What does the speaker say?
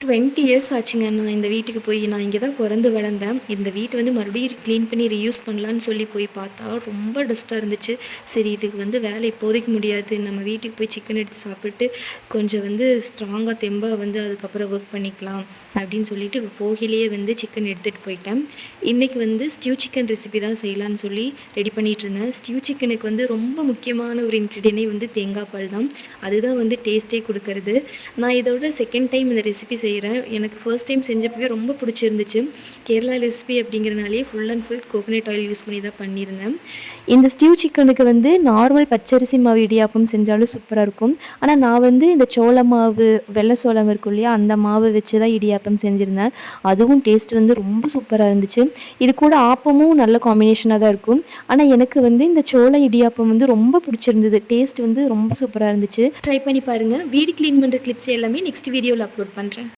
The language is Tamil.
20 இயர்ஸ் ஆச்சுங்க. நான் இந்த வீட்டுக்கு போய் நான் இங்கே தான் பொறந்து வளர்ந்தேன். இந்த வீட்ட வந்து மறுபடியும் க்ளீன் பண்ணி ரீயூஸ் பண்ணலான்னு சொல்லி போய் பார்த்தா, ரொம்ப டஸ்ட்டாக இருந்துச்சு. சரி இதுக்கு வந்து வேலை இப்போதைக்கு முடியாது. நம்ம வீட்டுக்கு போய் சிக்கன் எடுத்து சாப்பிட்டு, கொஞ்சம் வந்து ஸ்ட்ராங்காக தெம்பா வந்து அதுக்கப்புறம் ஒர்க் பண்ணிக்கலாம் அப்படின்னு சொல்லிட்டு போகையிலேயே வந்து சிக்கன் எடுத்துகிட்டு போயிட்டேன். இன்றைக்கி வந்து ஸ்டியூ சிக்கன் ரெசிபி தான் செய்யலான்னு சொல்லி ரெடி பண்ணிகிட்ருந்தேன். ஸ்டியூ சிக்கனுக்கு வந்து ரொம்ப முக்கியமான ஒரு இன்க்ரீடியனே வந்து தேங்காய் பால் தான். அதுதான் வந்து டேஸ்ட்டே கொடுக்கறது. நான் இதோட செகண்ட் டைம் இந்த ரெசிபி செய்கிறேன். எனக்கு ஃபர்ஸ்ட் டைம் செஞ்சப்பவே ரொம்ப பிடிச்சிருந்துச்சு. கேரளா ரெசிபி அப்படிங்கிறனாலே full and full coconut oil use பண்ணி தான் பண்ணியிருந்தேன். இந்த ஸ்டியூ சிக்கனுக்கு வந்து நார்மல் பச்சரிசி மாவு இடியாப்பம் செஞ்சாலும் சூப்பராக இருக்கும். ஆனால் நான் வந்து இந்த சோள மாவு, வெள்ளை சோளம் இருக்கும் இல்லையா, அந்த மாவு வச்சு தான் இடியாப்பம் செஞ்சுருந்தேன். அதுவும் டேஸ்ட் வந்து ரொம்ப சூப்பராக இருந்துச்சு. இது கூட ஆப்பமும் நல்ல காம்பினேஷனாக தான் இருக்கும். ஆனால் எனக்கு வந்து இந்த சோள இடியாப்பம் வந்து ரொம்ப பிடிச்சிருந்தது. டேஸ்ட் வந்து ரொம்ப சூப்பராக இருந்துச்சு. ட்ரை பண்ணி பாருங்கள். வீடு க்ளீன் பண்ணுற கிளிப்ஸ் எல்லாமே நெக்ஸ்ட் வீடியோவில் அப்லோட் பண்ணுறேன்.